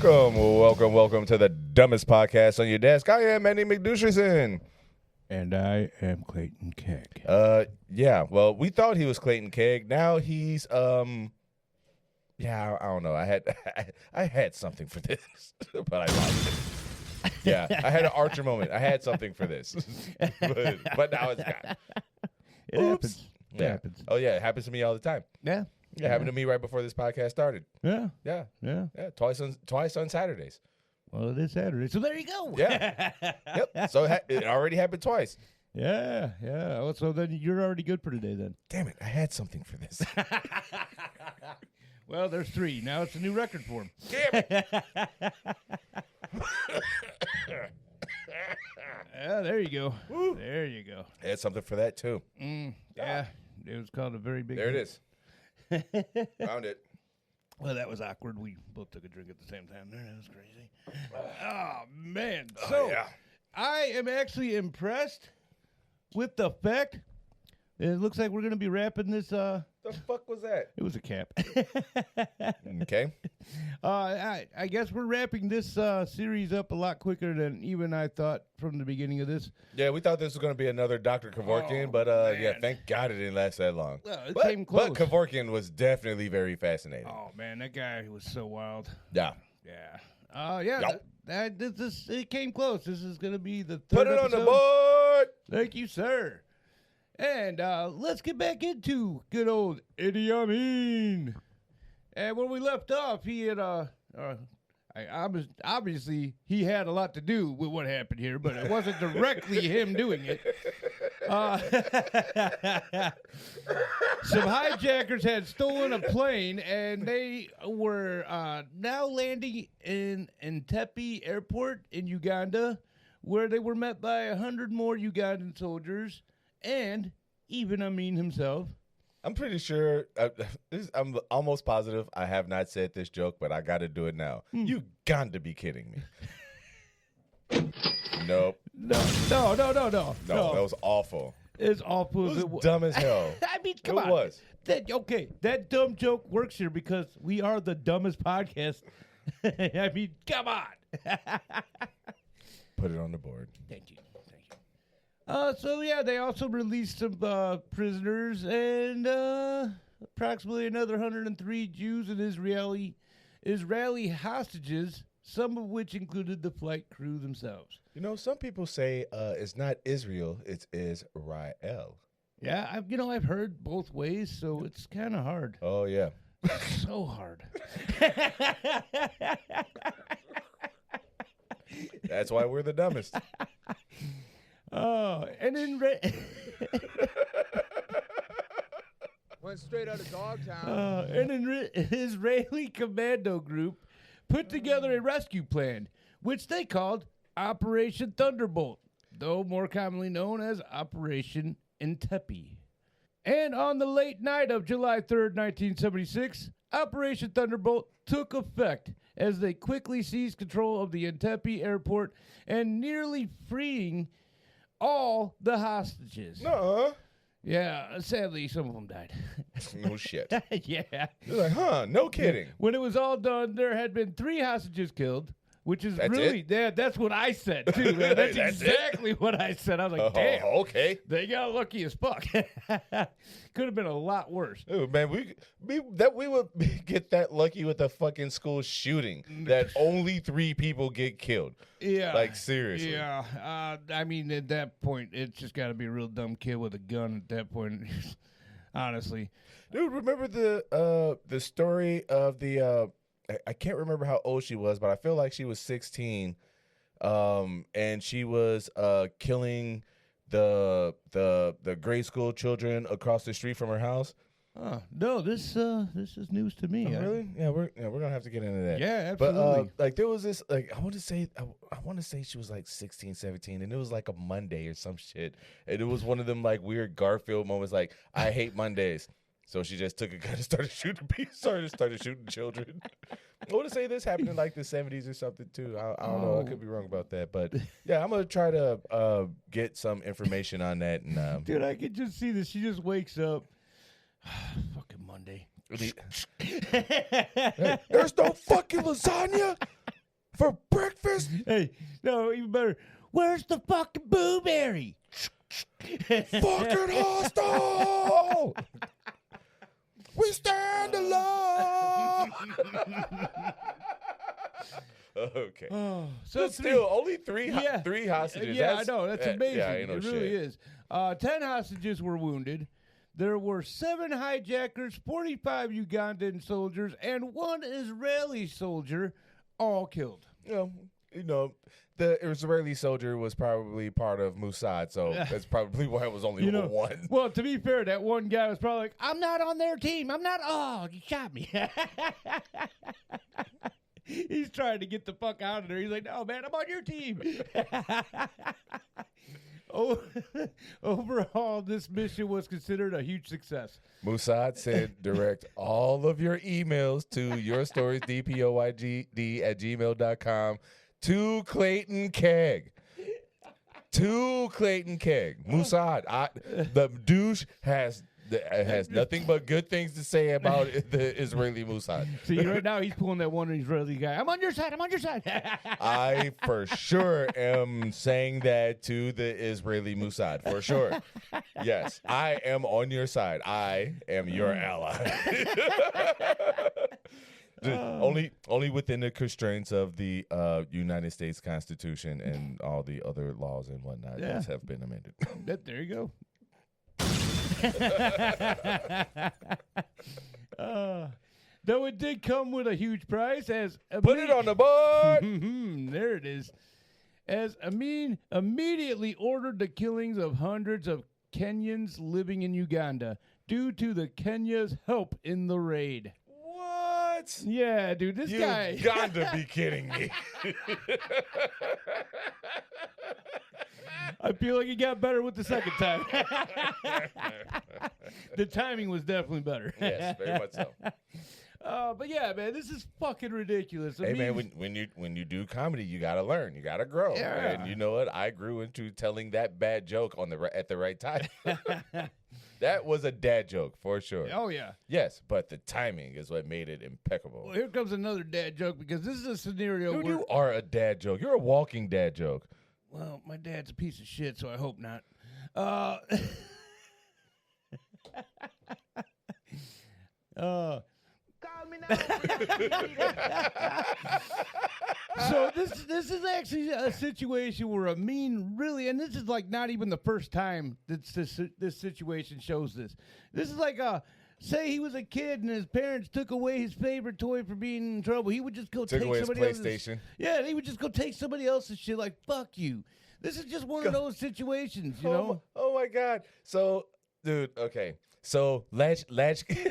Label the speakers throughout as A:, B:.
A: Welcome to the dumbest podcast on your desk. I am Andy McDoucherson.
B: And I am Clayton Kegg.
A: Yeah, well, we thought he was Clayton Kegg. Now he's, I don't know. I had something for this, but I lost it. Yeah, I had an Archer moment. I had something for this, but now it's gone.
B: It happens. It happens.
A: Oh, yeah, it happens to me all the time.
B: Yeah.
A: It happened to me right before this podcast started.
B: Yeah.
A: Yeah.
B: Yeah.
A: Yeah, twice on Saturdays.
B: Well, it is Saturday, so there you go.
A: Yeah. Yep. So it already happened twice.
B: Yeah. Oh, so then you're already good for today then.
A: Damn it, I had something for this.
B: Well, there's 3. Now it's a new record for him.
A: Damn it.
B: Yeah, there you go.
A: Woo.
B: There you go.
A: I had something for that, too.
B: Yeah. It was called a very big
A: There it is. Found it.
B: Well, that was awkward. We both took a drink at the same time there. That was crazy. Oh, man. So,
A: yeah.
B: I am actually impressed with the fact it looks like we're going to be wrapping this.
A: The fuck was that?
B: It was a cap.
A: Okay.
B: I guess we're wrapping this series up a lot quicker than even I thought from the beginning of this.
A: Yeah, we thought this was going to be another Dr. Kevorkian, but
B: man.
A: thank God it didn't last that long.
B: Well, it came close.
A: But Kevorkian was definitely very fascinating.
B: Oh, man, that guy was so wild.
A: Yeah.
B: Yeah.
A: Yep.
B: It came close. This is going to be the third
A: Put it
B: episode.
A: on the board.
B: Thank you, sir. And let's get back into good old Idi Amin. And when we left off, he had obviously he had a lot to do with what happened here, but it wasn't directly him doing it. Some hijackers had stolen a plane, and they were now landing in Entebbe Airport in Uganda, where they were met by 100 more Ugandan soldiers. And even Amin himself.
A: I'm pretty sure, I'm almost positive I have not said this joke, but I got to do it now. You got to be kidding me. Nope.
B: No.
A: No, that was awful.
B: It's awful.
A: It was dumb as hell.
B: I mean, come on.
A: It was.
B: That dumb joke works here because we are the dumbest podcast. I mean, come on.
A: Put it on the board.
B: Thank you. They also released some prisoners and approximately another 103 Jews and Israeli hostages, some of which included the flight crew themselves.
A: You know, some people say it's not Israel, it's Israel.
B: Yeah, I've heard both ways, so it's kind of hard.
A: Oh, yeah.
B: So hard.
A: That's why we're the dumbest.
B: Oh, and then
C: went straight out of Dogtown.
B: and an Israeli commando group put together a rescue plan, which they called Operation Thunderbolt, though more commonly known as Operation Entebbe. And on the late night of July 3rd, 1976, Operation Thunderbolt took effect as they quickly seized control of the Entebbe airport and nearly freeing all the hostages.
A: No.
B: Yeah, sadly, some of them died.
A: No shit.
B: Yeah.
A: You're like, no kidding.
B: When it was all done, there had been 3 hostages killed, which is that's what I said, too, man. That's exactly what I said. I was like, damn.
A: Okay.
B: They got lucky as fuck. Could have been a lot worse.
A: Ooh, man, we would get that lucky with a fucking school shooting that only 3 people get killed.
B: Yeah.
A: Like, seriously.
B: Yeah. I mean, at that point, it's just got to be a real dumb kid with a gun at that point. Honestly.
A: Dude, remember the story of the I can't remember how old she was, but I feel like she was 16, and she was killing the grade school children across the street from her house.
B: No, this is news to me.
A: Oh, really? Yeah, we're gonna have to get into that.
B: Yeah, absolutely.
A: But like there was this I want to say she was like 16, 17, and it was like a Monday or some shit, and it was one of them like weird Garfield moments, like I hate Mondays. So she just took a gun and started shooting people, started shooting children. I want to say this happened in like the 70s or something too. I don't know. I could be wrong about that. But yeah, I'm going to try to get some information on that. And
B: dude, I could just see this. She just wakes up. Fucking Monday.
A: Hey, there's no fucking lasagna. for breakfast.
B: Hey, no, even better. Where's the fucking blueberry?
A: Fucking hostile. We stand alone. Okay.
B: Oh,
A: So still only three hostages.
B: Yeah, I know. That's amazing.
A: Yeah, ain't no
B: it really
A: shit.
B: is. 10 hostages were wounded. There were 7 hijackers, 45 Ugandan soldiers, and 1 Israeli soldier, all killed.
A: You know, the Israeli soldier was probably part of Mossad, so that's probably why it was only one.
B: Well, to be fair, that one guy was probably like, I'm not on their team. I'm not. Oh, you shot me. He's trying to get the fuck out of there. He's like, no, man, I'm on your team. Overall, this mission was considered a huge success.
A: Mossad said, direct all of your emails to yourstoriesdpoygd@gmail.com to Clayton Keg. To Clayton Keg. Mossad, the douche has nothing but good things to say about the Israeli Mossad.
B: See, right now he's pulling that one Israeli guy. I'm on your side. I'm on your side.
A: I for sure am saying that to the Israeli Mossad. For sure. Yes, I am on your side. I am your ally. Only within the constraints of the United States Constitution and all the other laws and whatnot that have been amended.
B: There you go. Though it did come with a huge price, as
A: put it on the board.
B: There it is. As Amin immediately ordered the killings of hundreds of Kenyans living in Uganda due to the Kenya's help in the raid.
A: What?
B: Yeah, dude, this guy.
A: You gotta be kidding me.
B: I feel like it got better with the second time. The timing was definitely better.
A: Yes, very much so.
B: But yeah, man, this is fucking ridiculous.
A: Hey, man, when you do comedy, you gotta learn, you gotta grow.
B: Yeah.
A: And you know what? I grew into telling that bad joke at the right time. That was a dad joke for sure.
B: Oh yeah.
A: Yes, but the timing is what made it impeccable.
B: Well, here comes another dad joke because this is a scenario
A: Dude,
B: where
A: you are a dad joke. You're a walking dad joke.
B: well, my dad's a piece of shit, so I hope not. So this is actually a situation where Amin really, and this is like not even the first time that this situation shows this. This is like say he was a kid and his parents took away his favorite toy for being in trouble. He would just go take
A: away his
B: somebody else's.
A: PlayStation.
B: Yeah, he would just go take somebody else's shit. Like fuck you. This is just one of those situations, you know.
A: Oh my God. So, dude, okay. So latchkey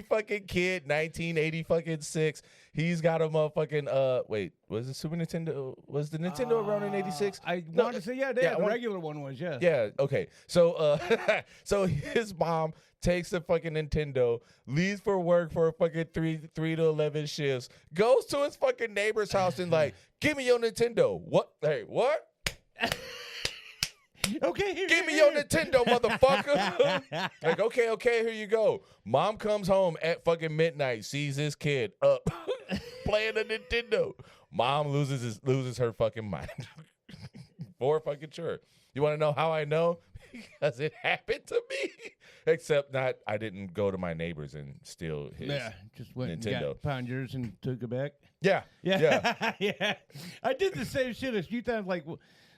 A: fucking kid, 1986. He's got a motherfucking wait, was the Super Nintendo? Was the Nintendo around in 86?
B: I want to say the regular one was, yes.
A: Yeah, okay. So so his mom takes the fucking Nintendo, leaves for work for a fucking 3 to 11 shifts, goes to his fucking neighbor's house and like, give me your Nintendo. What? Hey, what?
B: Okay,
A: give me your Nintendo, motherfucker. Like, okay, here you go. Mom comes home at fucking midnight, sees this kid up playing a Nintendo. Mom loses her fucking mind. For fucking sure. You want to know how I know? Because it happened to me. Except I didn't go to my neighbors and steal his
B: just went
A: Nintendo.
B: And found yours and took it back.
A: Yeah.
B: Yeah. I did the same shit a few times. Like,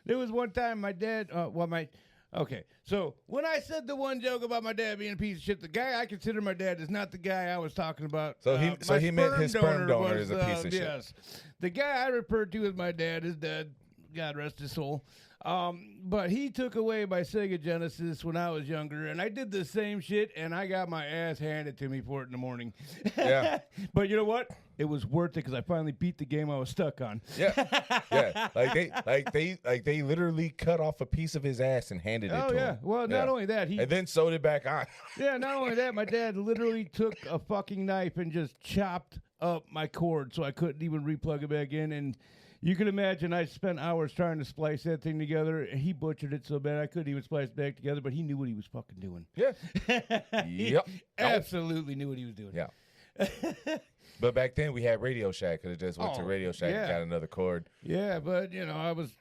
B: there was one time my dad, okay. So when I said the one joke about my dad being a piece of shit, the guy I consider my dad is not the guy I was talking about.
A: So he meant his sperm donor is a piece of shit.
B: Yes. The guy I referred to as my dad is dead. God rest his soul. But he took away my Sega Genesis when I was younger, and I did the same shit, and I got my ass handed to me for it in the morning.
A: Yeah.
B: But you know what? It was worth it because I finally beat the game I was stuck on.
A: Yeah. Like they literally cut off a piece of his ass and handed it to him.
B: Oh yeah. Well, not only that,
A: and then sewed it back on.
B: Yeah. Not only that, my dad literally took a fucking knife and just chopped up my cord so I couldn't even replug it back in. And you can imagine I spent hours trying to splice that thing together. He butchered it so bad I couldn't even splice it back together, but he knew what he was fucking doing.
A: Yeah. Yep.
B: Absolutely knew what he was doing.
A: Yeah. But back then we had Radio Shack. Could have just went to Radio Shack and got another cord.
B: Yeah, but I was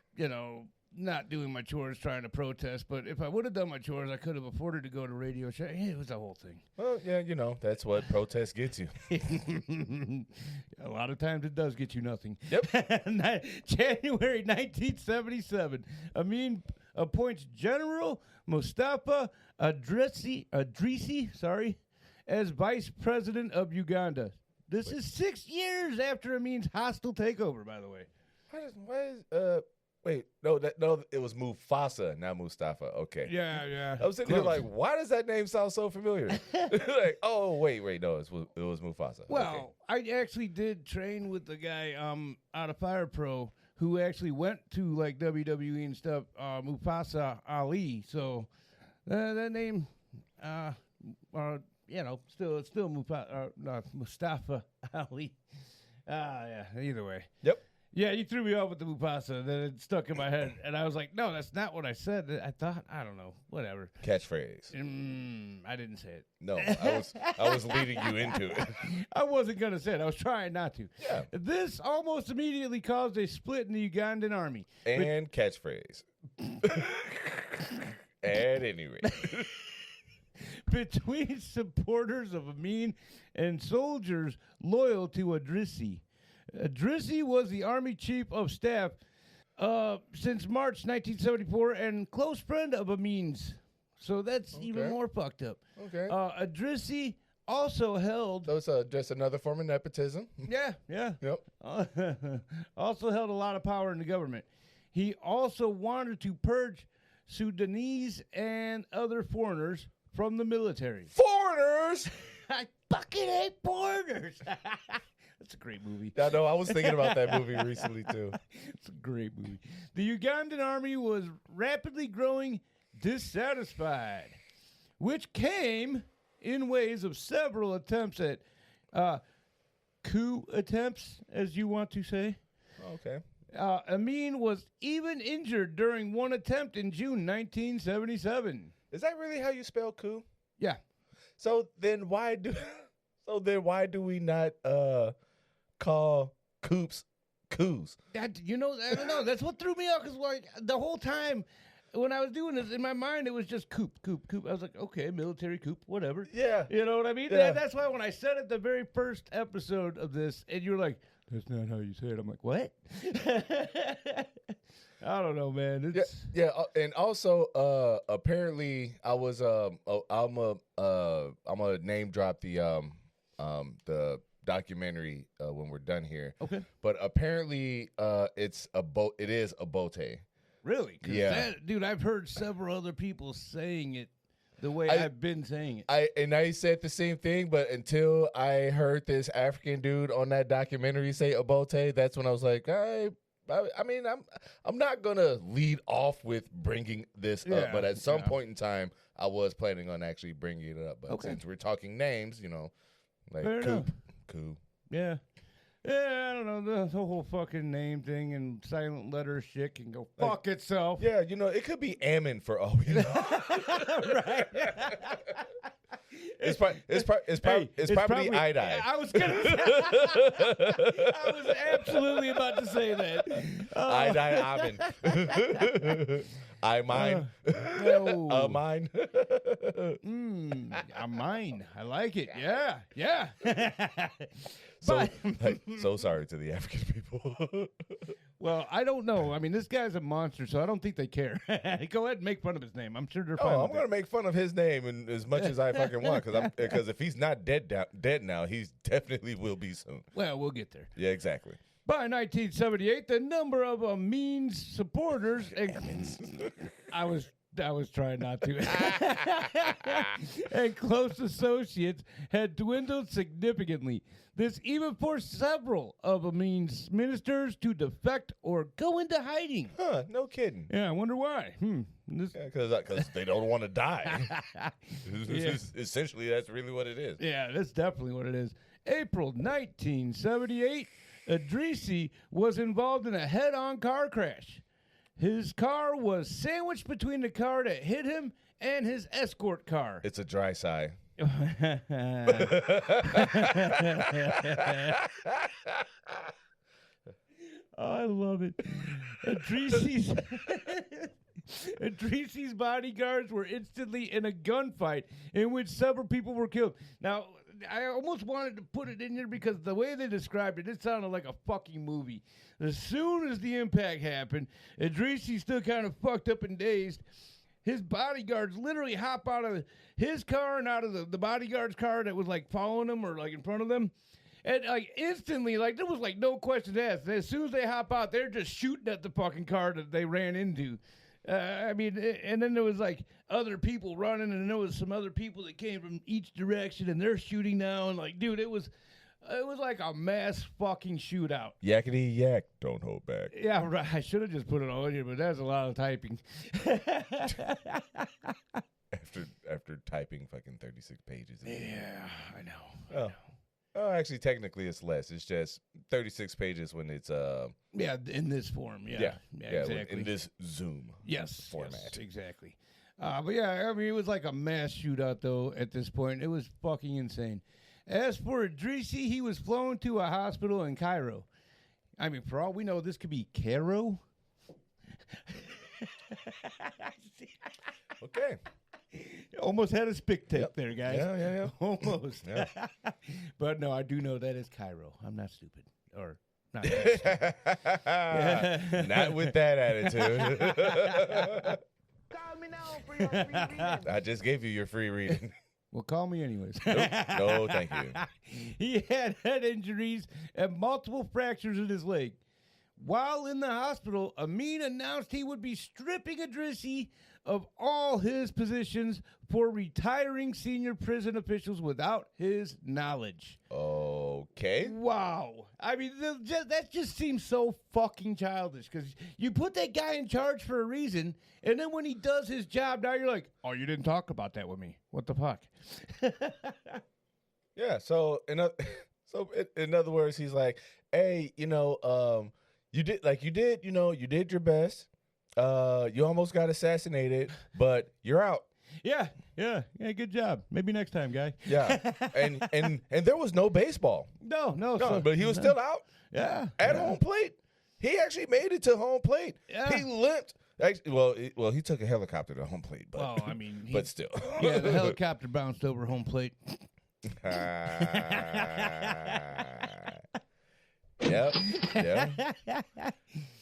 B: not doing my chores trying to protest. But if I would have done my chores, I could have afforded to go to Radio Shack. Yeah, it was a whole thing.
A: Well, yeah, that's what protest gets you.
B: A lot of times it does get you nothing.
A: Yep.
B: January 1977, Amin appoints General Mustafa Adrisi, as vice president of Uganda. This is 6 years after Amin's hostile takeover, by the way.
A: Wait, it was Mufasa, not Mustafa. Okay.
B: Yeah.
A: I was sitting here like, why does that name sound so familiar? Like, oh, wait, no, it was Mufasa.
B: Well, okay. I actually did train with the guy out of Fire Pro who actually went to like WWE and stuff, Mufasa Ali. So that name, still Mustafa Ali. Yeah, either way.
A: Yep.
B: Yeah, you threw me off with the Mufasa, then it stuck in my head, and I was like, no, that's not what I said. I thought, I don't know, whatever.
A: Catchphrase.
B: I didn't say it.
A: No, I was leading you into it.
B: I wasn't going to say it. I was trying not to.
A: Yeah.
B: This almost immediately caused a split in the Ugandan army.
A: And catchphrase. At any rate.
B: Between supporters of Amin and soldiers loyal to Adrisi. Adrisi was the Army Chief of Staff since March 1974 and close friend of Amin's. So that's even more fucked up.
A: Okay.
B: Adrisi also held...
A: So it's just another form of nepotism.
B: Yeah.
A: Yep.
B: Also held a lot of power in the government. He also wanted to purge Sudanese and other foreigners from the military.
A: Foreigners?
B: I fucking hate foreigners. That's a great movie.
A: I know. I was thinking about that movie recently, too.
B: It's a great movie. The Ugandan army was rapidly growing dissatisfied, which came in ways of several attempts at coup attempts, as you want to say.
A: Okay.
B: Amin was even injured during one attempt in June 1977.
A: Is that really how you spell coup?
B: Yeah.
A: So then why do we not call coups?
B: I don't know. That's what threw me off, because like the whole time when I was doing this, in my mind it was just coup. I was like, okay, military coup, whatever.
A: Yeah.
B: You know what I mean?
A: Yeah.
B: That's why when I said it the very first episode of this, and you were like, that's not how you say it. I'm like, what? I don't know, man. It's...
A: Yeah. And also, apparently, I was I'm gonna name drop the documentary when we're done here.
B: Okay.
A: But apparently, it is a bote.
B: Really?
A: Yeah.
B: Dude, I've heard several other people saying it the way I've been saying it.
A: I said the same thing, but until I heard this African dude on that documentary say abote, that's when I was like, I mean, I'm not gonna lead off with bringing this up, but at some point in time, I was planning on actually bringing it up. But since we're talking names, like coup.
B: Yeah. Yeah, I don't know, the whole fucking name thing and silent letter shit can go fuck itself.
A: Yeah, it could be Amin for all we know.
B: Right.
A: It's probably Idi.
B: I was gonna say, I was absolutely about to say that.
A: Idi Amin. I mine.
B: No.
A: Mine.
B: Mine. I like it. Yeah.
A: So sorry to the African people.
B: Well, I don't know. I mean, this guy's a monster, so I don't think they care. Go ahead and make fun of his name. I'm sure they're fine.
A: I'm going to make fun of his name and as much as I fucking want, because if he's not dead now, he definitely will be soon.
B: Well, we'll get there.
A: Yeah, exactly.
B: By 1978, the number of Amin's supporters, I was trying not to, and close associates had dwindled significantly. This even forced several of Amin's ministers to defect or go into hiding.
A: Huh, no kidding.
B: Yeah, I wonder why.
A: Because they don't want to die. Essentially, that's really what it is.
B: Yeah, that's definitely what it is. April 1978, Adrisi was involved in a head-on car crash. His car was sandwiched between the car that hit him and his escort car.
A: It's a dry sigh.
B: Oh, I love it. Idrisi's bodyguards were instantly in a gunfight in which several people were killed. Now, I almost wanted to put it in here because the way they described it, it sounded like a fucking movie. As soon as the impact happened, Idrisi still kind of fucked up and dazed. His bodyguards literally hop out of his car and out of the bodyguard's car that was like following them or like in front of them. And like instantly, like there was like no questions asked. As soon as they hop out, they're just shooting at the fucking car that they ran into. I mean, and then there was like other people running, and there was some other people that came from each direction, and they're shooting now. And like, dude, it was like a mass fucking shootout.
A: Yakety yak, don't hold back.
B: Yeah, right. I should have just put it all in here, but that's a lot of typing.
A: After typing fucking 36 pages.
B: Yeah, I know.
A: Oh, actually, technically, it's less. It's just 36 pages when it's
B: Yeah, in this form. Yeah, exactly.
A: in this Zoom format.
B: Yes, exactly. But yeah, I mean, it was like a mass shootout though. At this point, it was fucking insane. As for Idrisi, he was flown to a hospital in Cairo. I mean, for all we know, this could be Cairo.
A: Okay.
B: Almost had a spick take there, guys.
A: Yeah.
B: Almost.
A: Yeah.
B: But no, I do know that is Cairo. I'm not stupid. Or not.
A: Not with that attitude.
C: Call me now for your free reading.
A: I just gave you your free reading.
B: Well, call me anyways.
A: No, thank you.
B: He had head injuries and multiple fractures in his leg. While in the hospital, Amin announced he would be stripping Idrisi of all his positions for retiring senior prison officials without his knowledge.
A: Okay.
B: Wow. I mean, that just seems so fucking childish because you put that guy in charge for a reason, and then when he does his job, now you're like, oh, you didn't talk about that with me. What the fuck?
A: Yeah, so in other words, he's like, hey, you did your best. You almost got assassinated, but you're out.
B: Yeah, good job. Maybe next time, guy.
A: Yeah. And there was no baseball.
B: No,
A: But he was still out.
B: Yeah.
A: At home plate. He actually made it to home plate.
B: Yeah.
A: He limped. Actually, well, he took a helicopter to home plate, but
B: Well, I mean,
A: but still.
B: Yeah, the helicopter bounced over home plate.
A: Yep.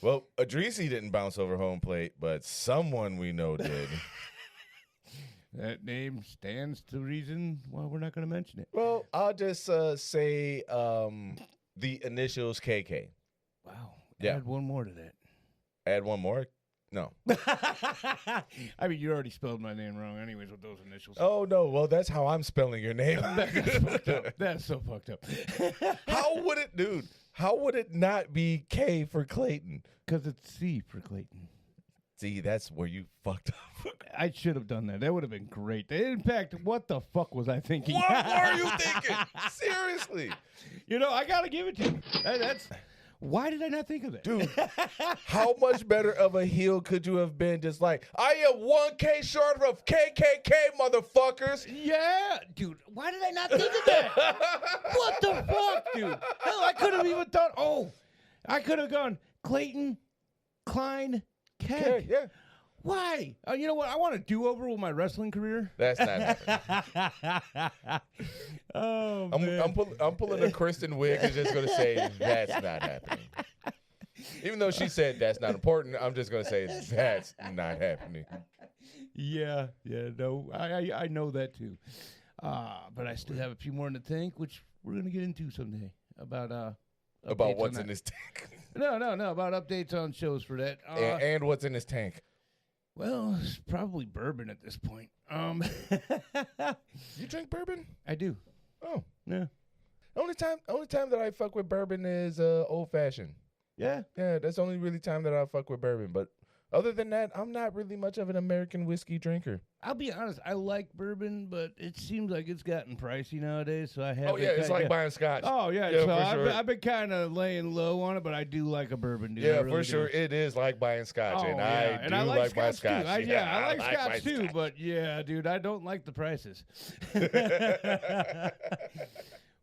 A: Well, Idrisi didn't bounce over home plate, but someone we know did.
B: That name stands to reason why we're not going to mention it.
A: Well, I'll just say the initials KK.
B: Wow.
A: Yeah.
B: Add one more to that.
A: Add one more? No.
B: I mean, you already spelled my name wrong anyways with those initials.
A: Oh, no. Well, that's how I'm spelling your name.
B: That's fucked up. That's so fucked up.
A: How would it not be K for Clayton?
B: Because it's C for Clayton.
A: See, that's where you fucked up.
B: I should have done that. That would have been great. In fact, what the fuck was I thinking?
A: What were you thinking? Seriously.
B: I got to give it to you. Why did I not think of that?
A: Dude, how much better of a heel could you have been just like, I am 1K short of KKK, motherfuckers?
B: Yeah, dude. Why did I not think of that? What the fuck, dude? Hell, I could have even thought, I could have gone Clayton, Klein, Keg.
A: Okay, yeah.
B: Why? You know what? I want a do-over with my wrestling career.
A: That's not happening.
B: Man.
A: I'm pulling a Kristen wig and just going to say that's not happening. Even though she said that's not important, I'm just going to say that's not happening.
B: Yeah, no, I know that too. But I still have a few more in the tank, which we're going to get into someday about
A: What's in this tank.
B: No, about updates on shows for that.
A: And what's in this tank.
B: Well, it's probably bourbon at this point.
A: You drink bourbon?
B: I do.
A: Oh,
B: Yeah.
A: Only time that I fuck with bourbon is old fashioned.
B: Yeah.
A: Yeah, that's the only really time that I fuck with bourbon. But Other than that, I'm not really much of an American whiskey drinker.
B: I'll be honest, I like bourbon, but it seems like it's gotten pricey nowadays, so I have.
A: Oh yeah, it's like buying scotch.
B: Oh yeah,
A: Yeah,
B: so
A: for sure.
B: I've been kind of laying low on it, but I do like a bourbon, dude. I
A: Yeah,
B: really
A: for sure.
B: do.
A: It is like buying scotch,
B: Oh,
A: and
B: yeah.
A: I
B: And
A: do
B: I like
A: my
B: scotch,
A: scotch.
B: too. I like
A: my
B: scotch too,
A: scotch.
B: but yeah, dude, I don't like the prices.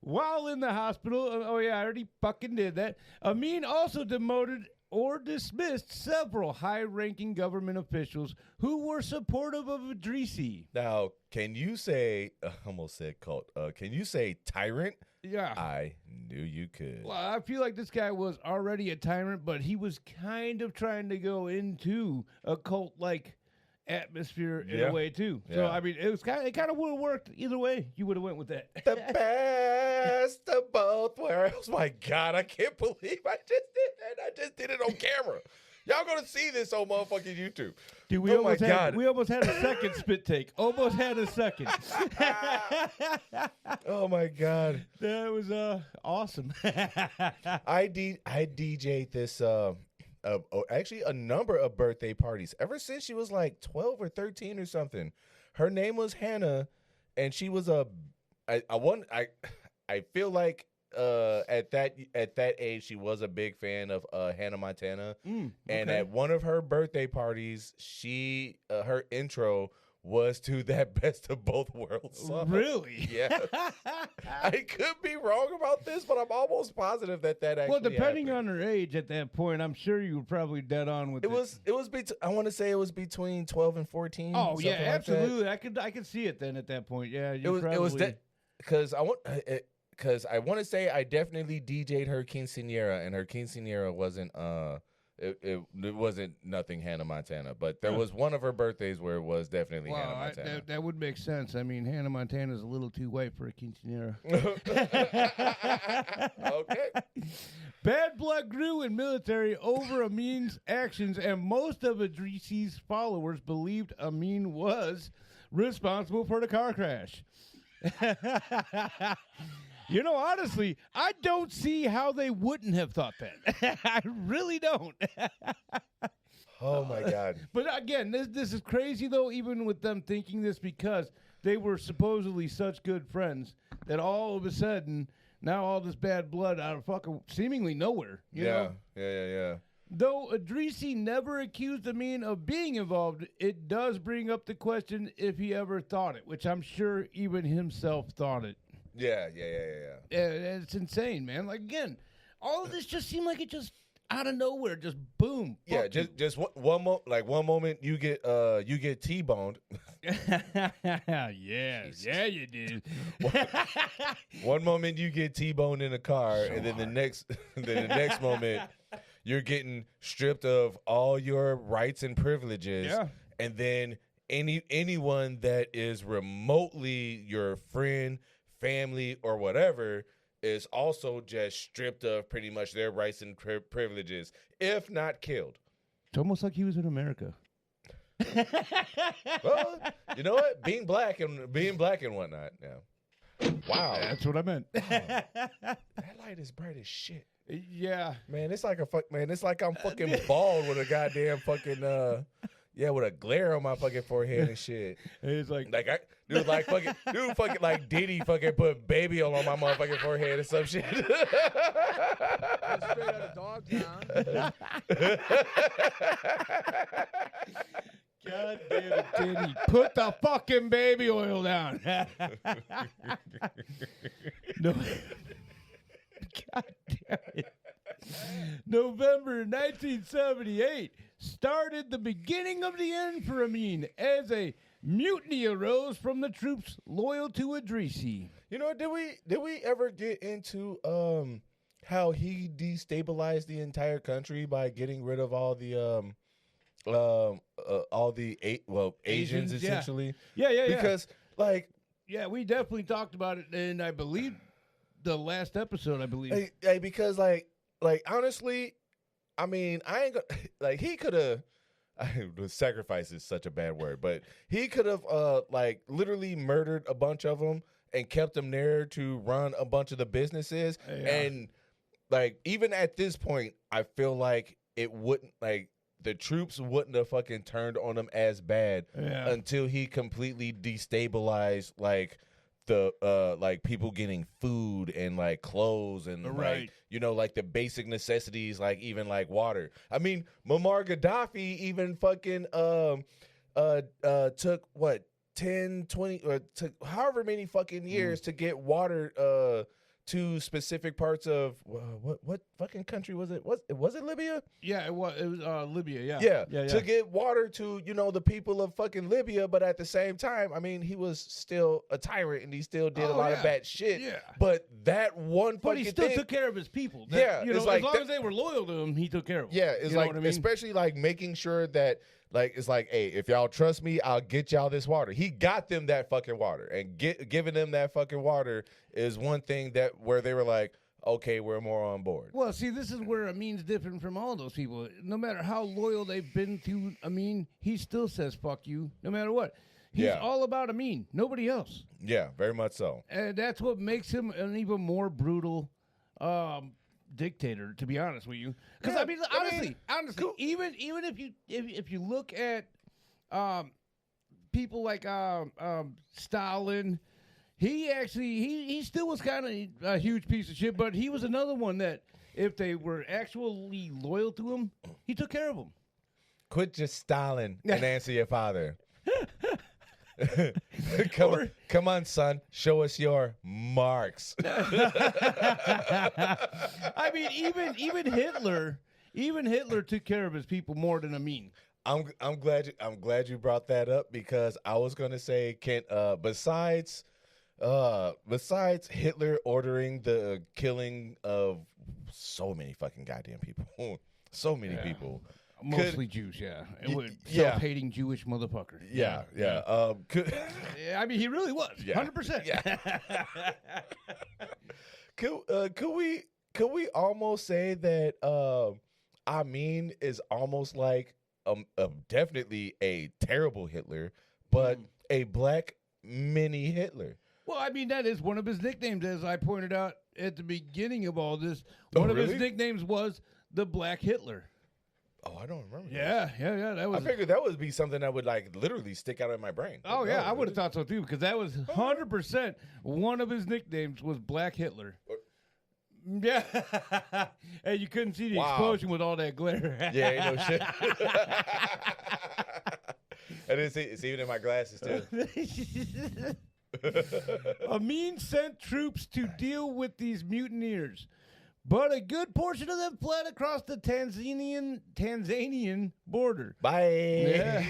B: While in the hospital, oh yeah, I already fucking did that. Amin also demoted or dismissed several high-ranking government officials who were supportive of Idrisi.
A: Now, can you say? I almost said cult. Can you say tyrant?
B: Yeah.
A: I knew you could.
B: Well, I feel like this guy was already a tyrant, but he was kind of trying to go into a cult-like atmosphere in
A: Yeah.
B: a way too. So
A: Yeah.
B: I mean, it kind of would have worked either way. You would have went with that.
A: The best of both worlds. My God, I can't believe I just did that. I just did it on camera. Y'all gonna see this on motherfucking YouTube.
B: Dude, we
A: Oh my
B: almost had
A: God.
B: we almost had a second spit take. Almost had a second.
A: Oh my God.
B: That was awesome.
A: I DJ'd this actually a number of birthday parties ever since she was like 12 or 13 or something. Her name was Hannah, and she was I feel like at that age she was a big fan of Hannah Montana. And
B: okay.
A: at one of her birthday parties, she her intro was to that Best of Both Worlds song.
B: Really?
A: Yeah. I could be wrong about this, but I'm almost positive that actually
B: Well, depending
A: happened.
B: on her age at that point, I'm sure you were probably dead on with
A: It was I want to say it was between 12 and 14.
B: Oh
A: something
B: yeah,
A: like that.
B: absolutely. I could see it then at that point. Yeah,
A: It was that because I want to say I definitely DJ'd her quinceañera, and her quinceañera wasn't it wasn't nothing Hannah Montana, but there was one of her birthdays where it was definitely Hannah Montana.
B: that would make sense. I mean, Hannah Montana's a little too white for a quinceanera.
A: Okay.
B: Bad blood grew in military over Amin's actions, and most of Idrisi's followers believed Amin was responsible for the car crash. You know, honestly, I don't see how they wouldn't have thought that. I really don't.
A: Oh my God.
B: But again, this is crazy though, even with them thinking this, because they were supposedly such good friends that all of a sudden now all this bad blood out of fucking seemingly nowhere. You know?
A: Yeah.
B: Though Idrisi never accused Amin of being involved, it does bring up the question if he ever thought it, which I'm sure even himself thought it.
A: Yeah.
B: It's insane, man. Like, again, all of this just seemed like it just out of nowhere, just boom.
A: Yeah,
B: fuck you.
A: just one moment you get T-boned.
B: yeah, you did.
A: One moment you get T-boned in a car, and then the next moment you're getting stripped of all your rights and privileges.
B: Yeah.
A: And then anyone that is remotely your friend, family, or whatever is also just stripped of pretty much their rights and privileges, if not killed.
B: It's almost like he was in America.
A: Well, you know what? Being black and whatnot. Yeah. Wow.
B: That's what I meant.
A: That light is bright as shit.
B: Yeah.
A: Man, it's like it's like I'm fucking bald with a goddamn fucking with a glare on my fucking forehead and shit.
B: It's like
A: Dude fucking like Diddy fucking put baby oil on my motherfucking forehead or some shit.
C: That's straight out of Dogtown.
B: God damn it, Diddy. Put the fucking baby oil down. No. God damn it. November 1978 started the beginning of the end for Amin as a mutiny arose from the troops loyal to Idrisi.
A: You know, did we ever get into how he destabilized the entire country by getting rid of all the Asians
B: yeah.
A: essentially?
B: Yeah.
A: Because like
B: we definitely talked about it, and I believe the last episode,
A: because like honestly, I mean, I ain't gonna like he could have. Sacrifice is such a bad word, but he could have like literally murdered a bunch of them and kept them there to run a bunch of the businesses. Yeah. And like even at this point, I feel like it wouldn't like the troops wouldn't have fucking turned on him as bad
B: Yeah.
A: until he completely destabilized like the like people getting food and like clothes and
B: Right.
A: like like the basic necessities, like even like water. I mean, Muammar Gaddafi even fucking took what 10, 20 or took however many fucking years to get water to specific parts of what fucking country was it? Was it Libya?
B: Yeah, it was Libya. Yeah.
A: Yeah, to get water to the people of fucking Libya, but at the same time, I mean, he was still a tyrant and he still did a lot of bad shit.
B: Yeah.
A: But that one
B: But
A: fucking
B: he still
A: thing,
B: took care of his people.
A: Yeah,
B: You know,
A: it's like
B: as long
A: that-
B: as they were loyal to him, he took care of them.
A: yeah, it's
B: You know
A: like
B: what I mean?
A: especially like making sure that like it's like, hey, if y'all trust me, I'll get y'all this water. He got them that fucking water, and giving them that fucking water is one thing where they were like, okay, we're more on board.
B: Well, see, this is where Amin's different from all those people. No matter how loyal they've been to Amin, he still says "fuck you" no matter what. He's
A: Yeah.
B: all about Amin, nobody else,
A: Yeah, very much so.
B: and that's what makes him an even more brutal dictator. To be honest with you, because
A: Yeah,
B: I mean, honestly,
A: cool.
B: even if you look at people like Stalin. He actually he still was kind of a huge piece of shit, but he was another one that if they were actually loyal to him, he took care of them.
A: Quit just Stalin and answer your father. Come on, son. Show us your marks.
B: I mean, even Hitler took care of his people more than Amin.
A: I'm glad you brought that up, because I was gonna say, besides Hitler ordering the killing of so many fucking goddamn people, so many people.
B: Mostly Jews, yeah.
A: Yeah.
B: Self-hating Jewish motherfucker.
A: Yeah.
B: Yeah, I mean, he really was.
A: Yeah.
B: 100%.
A: Yeah. Could we almost say that Amin is almost like definitely a terrible Hitler, but a black mini Hitler?
B: Well, I mean, that is one of his nicknames, as I pointed out at the beginning of all this.
A: Oh,
B: One of his
A: really?
B: nicknames was the Black Hitler.
A: Oh, I don't remember.
B: Yeah. That
A: I
B: was.
A: figured that would be something that would like literally stick out in my brain.
B: Oh
A: But
B: yeah,
A: no,
B: I would have
A: really?
B: thought so too, because that was 100% one of his nicknames was Black Hitler. Yeah, and you couldn't see the
A: Wow.
B: explosion with all that glare.
A: Yeah, ain't no shit. And it's even in my glasses too.
B: Amin sent troops to deal with these mutineers, but a good portion of them fled across the Tanzanian border.
A: Bye.
B: Yeah.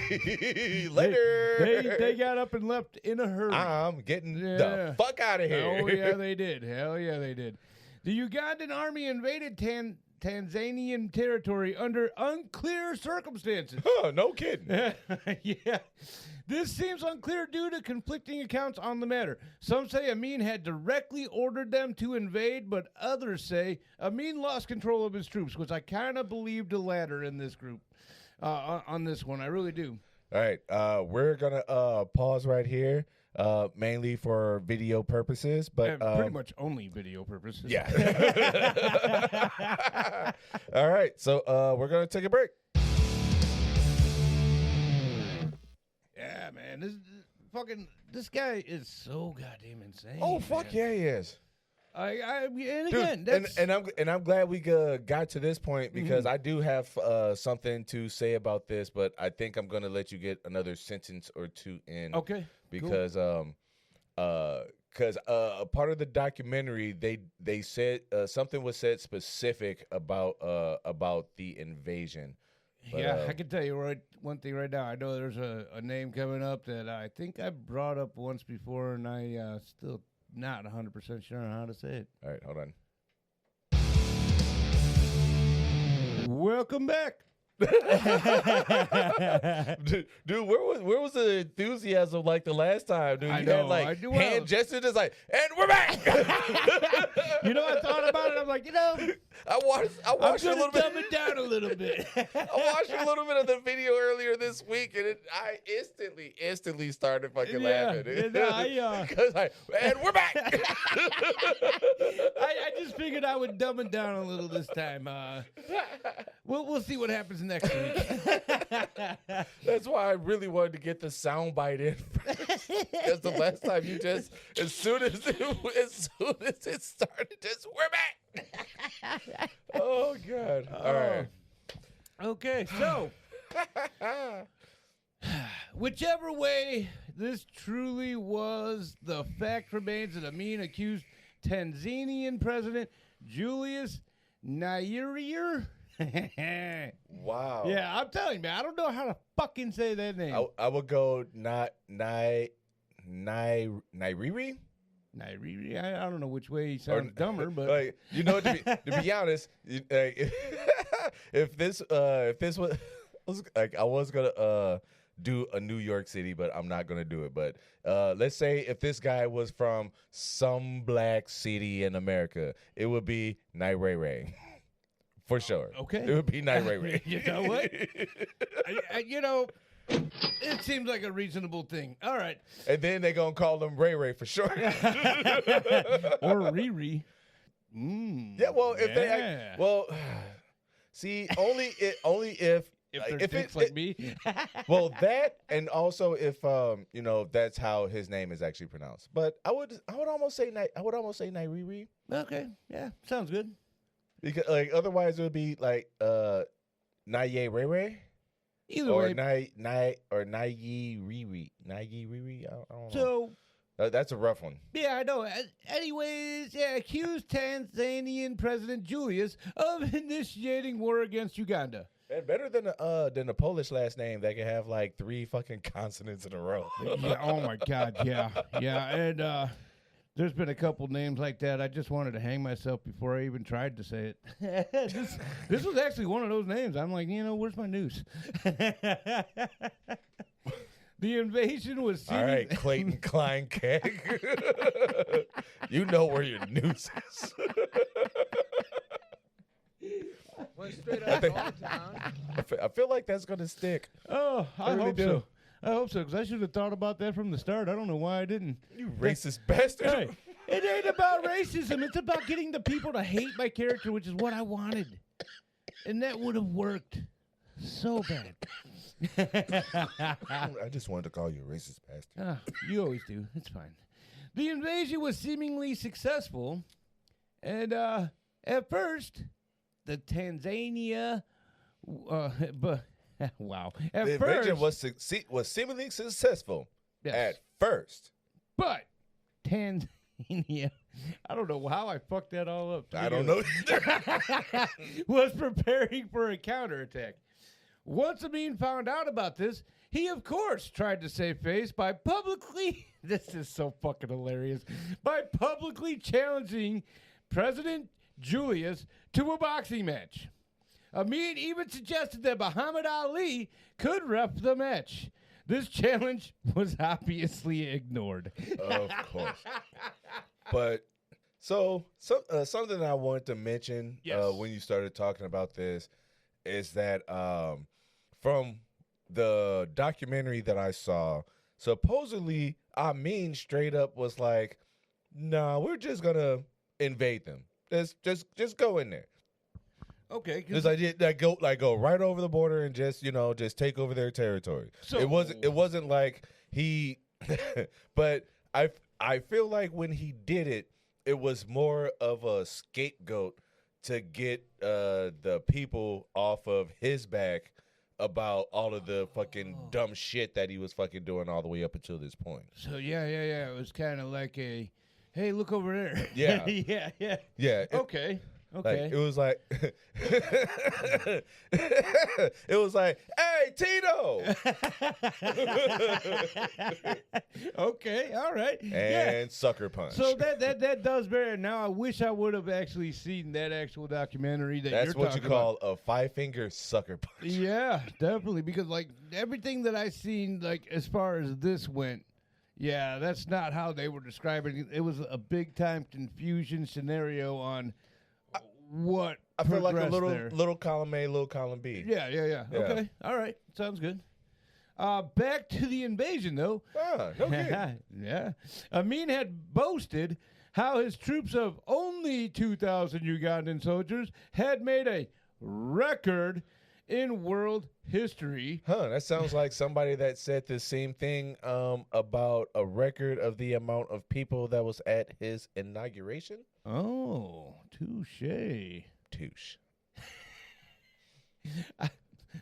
A: Later.
B: They got up and left in a hurry.
A: I'm getting
B: Yeah.
A: the fuck out of here.
B: Oh yeah, they did. Hell yeah, they did. The Ugandan army invaded Tanzanian territory under unclear circumstances.
A: Huh, no kidding.
B: Yeah. This seems unclear due to conflicting accounts on the matter. Some say Amin had directly ordered them to invade, but others say Amin lost control of his troops, which I kind of believe the latter in this group, on this one. I really do.
A: All right, we're gonna pause right here, mainly for video purposes, but
B: And pretty much only video purposes.
A: yeah. All right, so we're gonna take a break.
B: Yeah, man. This guy is so goddamn insane.
A: Oh fuck
B: man.
A: yeah, he is.
B: And
A: Dude,
B: again, that's
A: and I'm glad we got to this point, because I do have something to say about this, but I think I'm gonna let you get another sentence or two in.
B: okay.
A: Because a part of the documentary, they said something was said specific about the invasion. But,
B: Yeah, I can tell you one thing right now. I know there's a name coming up that I think I brought up once before, and I still not 100% sure on how to say it.
A: All right, hold on.
B: Welcome back.
A: Dude, where was the enthusiasm like the last time, dude?
B: I
A: You
B: know,
A: had like
B: I do
A: hand
B: well.
A: gestures, just like, and we're back.
B: You know, I thought about it. I'm like,
A: I watched a
B: I'm
A: little
B: gonna
A: bit.
B: dumb it down a little bit.
A: I watched a little bit of the video earlier this week, and I instantly started fucking laughing. Because and we're back.
B: I just figured I would dumb it down a little this time. We'll see what happens next week.
A: That's why I really wanted to get the soundbite in first. Because the last time you just, as soon as it started, just we're back. Oh God! All right.
B: Okay, so whichever way this truly was, the fact remains that Amin accused Tanzanian President Julius Nyerere.
A: Wow.
B: Yeah, I'm telling you, man, I don't know how to fucking say that name.
A: I would go Nyerere.
B: Nyerere. I don't know which way he sounds dumber, but
A: like, you know, to be honest, if this was like, I was gonna do a New York City, but I'm not gonna do it. But let's say if this guy was from some black city in America, it would be Nyerere. For sure.
B: Okay.
A: It would be Nyerere.
B: You know what? It seems like a reasonable thing. All right.
A: And then they're going to call him Ray Ray for sure.
B: Or Riri.
A: Yeah, well, if they see, only if
B: they're dicks like me.
A: Well, that, and also if that's how his name is actually pronounced. But I would almost say Nyerere.
B: Okay. Yeah, sounds good.
A: Because otherwise it would be like Nyerere.
B: Either
A: or
B: way.
A: Nyerere. I don't know.
B: So
A: that's a rough one.
B: yeah, I know. Anyways, accused Tanzanian President Julius of initiating war against Uganda.
A: And better than the Polish last name that can have like 3 fucking consonants in a row.
B: Yeah, oh my God, yeah. And there's been a couple names like that. I just wanted to hang myself before I even tried to say it. This was actually one of those names. I'm like, where's my noose? The invasion was
A: All right, Clayton Klein Keg. You know where your noose is.
C: Went straight out of Dogtown.
A: I feel like that's going to stick.
B: Oh, I
A: really
B: hope
A: do.
B: so. I hope so, because I should have thought about that from the start. I don't know why I didn't.
A: You racist bastard.
B: Hey, it ain't about racism. It's about getting the people to hate my character, which is what I wanted. And that would have worked so bad.
A: I just wanted to call you a racist bastard.
B: You always do. It's fine. The invasion was seemingly successful. And at first, the Tanzania... wow.
A: The invasion was seemingly successful at first.
B: But Tanzania, I don't know how I fucked that all up.
A: I don't know either.
B: Was preparing for a counterattack. Once Amin found out about this, he, of course, tried to save face by publicly, this is so fucking hilarious, by publicly challenging President Julius to a boxing match. Amin even suggested that Muhammad Ali could ref the match. This challenge was obviously ignored.
A: Of course. But something I wanted to mention when you started talking about this is that from the documentary that I saw, supposedly Amin straight up was like, "Nah, we're just gonna invade them. Just go in there."
B: Okay,
A: just go right over the border and just take over their territory.
B: So
A: it wasn't like he, but I feel like when he did it, it was more of a scapegoat to get the people off of his back about all of the fucking dumb shit that he was fucking doing all the way up until this point.
B: So yeah. It was kind of like a, hey, look over there.
A: Yeah.
B: Yeah. Okay.
A: Like, it was like, hey, Tito.
B: Okay, all right.
A: And sucker punch.
B: So that does bear. Now I wish I would have actually seen that actual documentary that
A: That's
B: you're
A: what
B: talking
A: you call
B: about.
A: a 5-finger sucker punch.
B: Yeah, definitely. Because like everything that I seen, like as far as this went, yeah, that's not how they were describing it. It was a big time confusion scenario on what
A: I feel like a
B: progressed there.
A: little column A, little column B.
B: Yeah. Okay. All right. Sounds good. Back to the invasion, though.
A: Ah, no kidding.
B: Yeah. Amin had boasted how his troops of only 2,000 Ugandan soldiers had made a record in world history.
A: That sounds like somebody that said the same thing about a record of the amount of people that was at his inauguration.
B: Oh, touche.
A: Douche.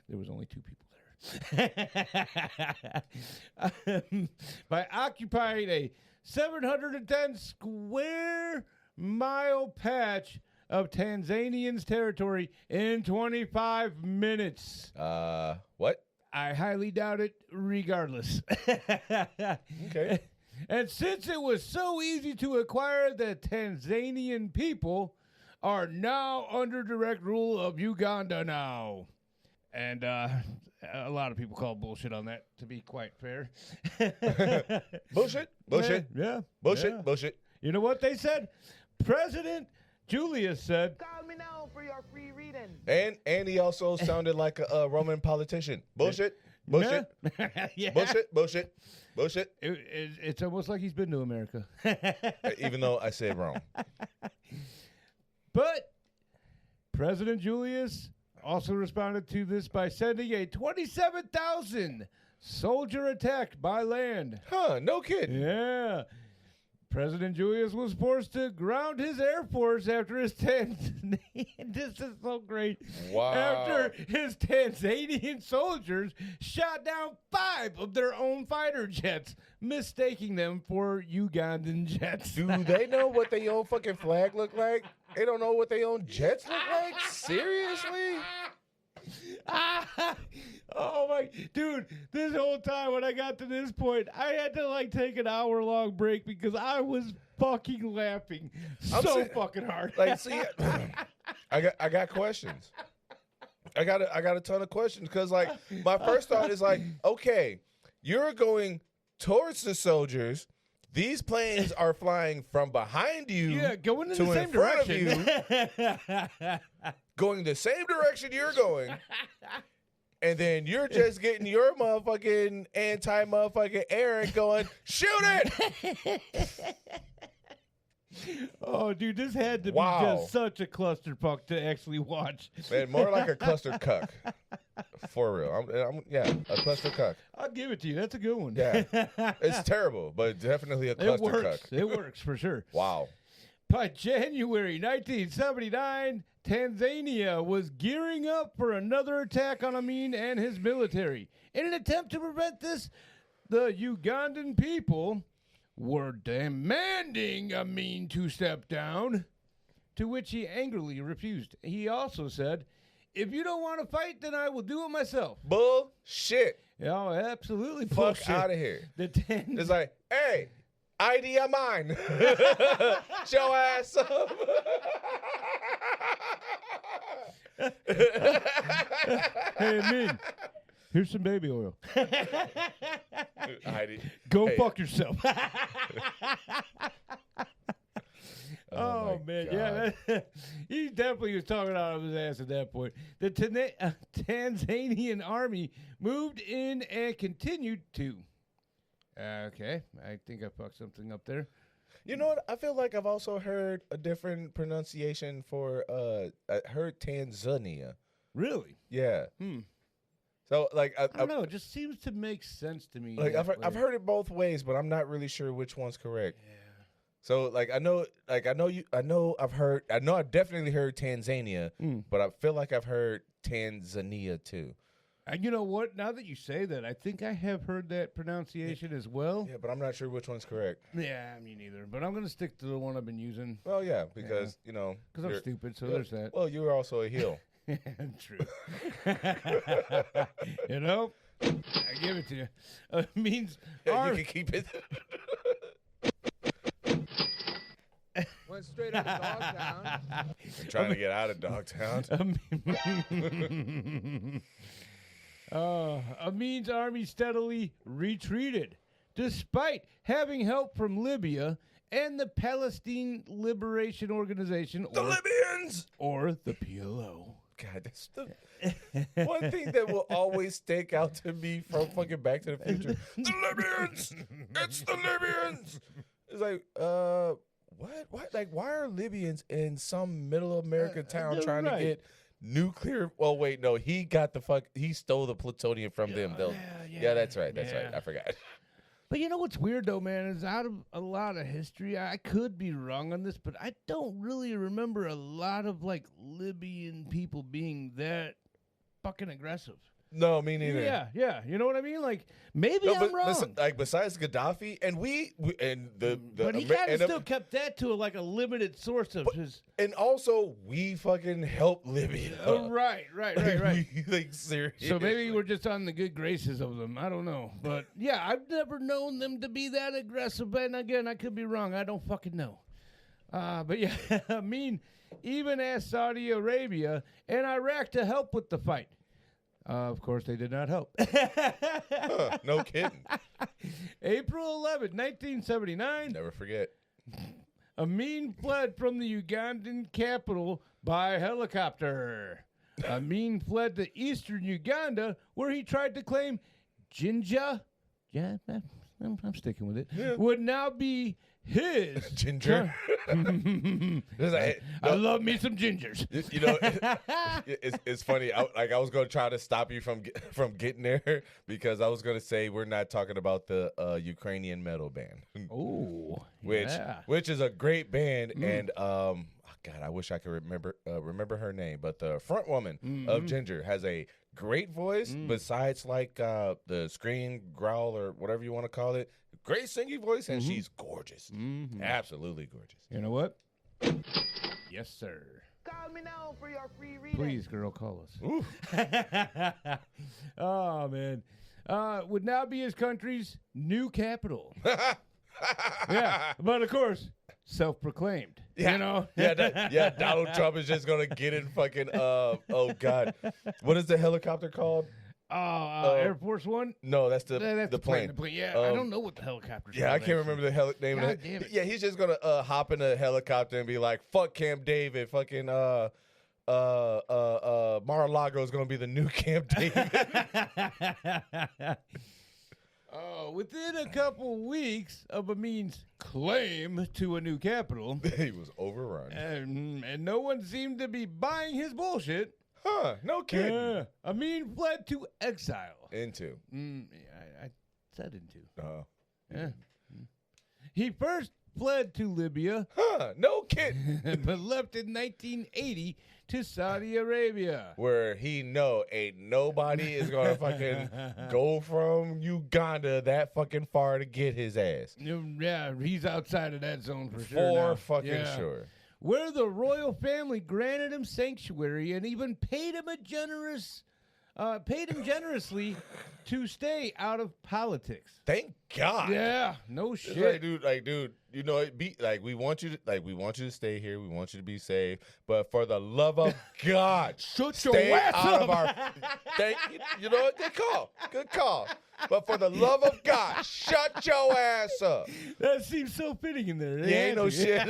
B: There was only 2 people there. By occupying a 710 square mile patch of Tanzanians' territory in 25 minutes.
A: What?
B: I highly doubt it, regardless.
A: Okay.
B: And since it was so easy to acquire, the Tanzanian people are now under direct rule of Uganda now. And a lot of people call bullshit on that, to be quite fair.
A: Bullshit.
B: Yeah.
A: Bullshit.
B: Yeah.
A: Bullshit.
B: You know what they said? President Julius said,
C: Call me now for your free reading.
A: And he also sounded like a Roman politician. Bullshit. Bullshit.
B: Yeah.
A: Bullshit.
B: It's almost like he's been to America.
A: Even though I said wrong.
B: But President Julius also responded to this by sending a 27,000 soldier attack by land.
A: No kidding.
B: Yeah. President Julius was forced to ground his air force after his this is so great.
A: Wow.
B: After his Tanzanian soldiers shot down 5 of their own fighter jets, mistaking them for Ugandan jets.
A: Do they know what their own fucking flag look like? They don't know what their own jets look like? Seriously?
B: Oh my dude, this whole time when I got to this point, I had to like take an hour-long break because I was fucking laughing fucking hard.
A: Like, see, I got questions. I got a ton of questions because, like, my first thought is like, okay, you're going towards the soldiers. These planes are flying from behind you.
B: Yeah, going in
A: to
B: the same
A: in front
B: direction.
A: of you, going the same direction you're going. And then you're just getting your motherfucking anti-motherfucking air and going, shoot it!
B: Oh, dude, this had to be
A: Wow.
B: just such a clusterfuck to actually watch.
A: Man, more like a cluster cuck. For real. A cluster cuck.
B: I'll give it to you. That's a good one.
A: Yeah. It's terrible, but definitely a cluster cuck.
B: It works for sure.
A: Wow.
B: By January 1979, Tanzania was gearing up for another attack on Amin and his military. In an attempt to prevent this, the Ugandan people were demanding Amin to step down, to which he angrily refused. He also said, "If you don't want to fight, then I will do it myself."
A: Bullshit.
B: Oh, absolutely
A: Fuck
B: bullshit.
A: out of here.
B: It's
A: It's like, hey, Idi Amin. Show ass up.
B: Hey, Amin, here's some baby oil.
A: Heidi.
B: Go
A: Hey.
B: fuck yourself.
A: Oh, my
B: man,
A: God.
B: yeah, he definitely was talking out of his ass at that point. The Tanzanian army moved in and continued to. Okay, I think I fucked something up there.
A: You know what? I feel like I've also heard a different pronunciation for I heard Tanzania.
B: Really?
A: Yeah. So like
B: I don't know. It just seems to make sense to me.
A: like I've heard it both ways, but I'm not really sure which one's correct.
B: Yeah.
A: So like I know I've definitely heard Tanzania, but I feel like I've heard Tanzania too.
B: And you know what? Now that you say that, I think I have heard that pronunciation as well.
A: Yeah, but I'm not sure which one's correct.
B: Yeah, me neither. But I'm going to stick to the one I've been using.
A: Well, yeah, because
B: Because I'm
A: you're-
B: stupid, so there's that.
A: Well, you're also a heel.
B: True. You know? I give it to you. It means...
A: Yeah, you can keep it.
C: Went straight out of Dogtown.
A: I'm trying to get out of Dogtown.
B: Amin's army steadily retreated, despite having help from Libya and the Palestine Liberation Organization,
A: The Libyans!
B: or or the PLO.
A: God, that's the one thing that will always stick out to me from fucking Back to the Future. The Libyans! It's the Libyans! It's like, what? Like, why are Libyans in some middle American town trying to get nuclear? Well, wait, no, he stole the plutonium from them. Yeah, that's right. I forgot.
B: But you know what's weird, though, man, is out of a lot of history, I could be wrong on this, but I don't really remember a lot of, like, Libyan people being that fucking aggressive.
A: No, me neither.
B: Yeah. You know what I mean? Like, maybe I'm wrong.
A: Listen, like, besides Gaddafi, and
B: but he kind of still kept that to a limited source of his.
A: And also, we fucking helped Libya.
B: Right.
A: Like, seriously.
B: So maybe we're just on the good graces of them. I don't know. But, yeah, I've never known them to be that aggressive. And, again, I could be wrong. I don't fucking know. But, yeah, I mean, even asked Saudi Arabia and Iraq to help with the fight. Of course, they did not help.
A: No kidding.
B: April 11, 1979.
A: Never forget.
B: Amin fled from the Ugandan capital by helicopter. Amin fled to eastern Uganda, where he tried to claim Jinja. Yeah, I'm sticking with it. Yeah. Would now be his.
A: Ginger.
B: I love me some gingers.
A: You know, it's funny. I was going to try to stop you from getting there because I was going to say we're not talking about the Ukrainian metal band.
B: Oh,
A: which is a great band, and God, I wish I could remember her name, but the front woman of Ginger has a great voice. Besides, like the scream, growl, or whatever you want to call it. Great singing voice, and she's gorgeous. Absolutely gorgeous.
B: You know what? Yes, sir.
C: Call me now for your free reading.
B: Please, girl, call us. Oh, man. Would now be his country's new capital. Yeah, but of course, self-proclaimed.
A: Yeah.
B: You know?
A: Donald Trump is just going to get in fucking, oh, God. What is the helicopter called?
B: Air Force One?
A: No, that's the plane.
B: Yeah, I don't know what the helicopter's
A: called. I can't remember the name of it. Yeah, he's just going to hop in a helicopter and be like, fuck Camp David. Fucking Mar-a-Lago is going to be the new Camp David.
B: Within a couple weeks of Amin's claim to a new capital,
A: he was overrun.
B: And no one seemed to be buying his bullshit.
A: Huh, no kidding.
B: Amin fled to exile.
A: Into.
B: I said into.
A: Yeah.
B: He first fled to Libya.
A: Huh, no kidding.
B: But left in 1980 to Saudi Arabia.
A: Where he ain't nobody is going to fucking go from Uganda that fucking far to get his ass.
B: Yeah, he's outside of that zone for
A: sure. Sure.
B: Where the royal family granted him sanctuary and even paid him generously to stay out of politics.
A: Thank God.
B: Yeah, no shit.
A: Dude, you know, we want you to stay here. We want you to be safe. But for the love of God,
B: shut your ass
A: out
B: up.
A: of our. You know what? Good call. But for the love of God, shut your ass up.
B: That seems so fitting in there.
A: Yeah, ain't no shit.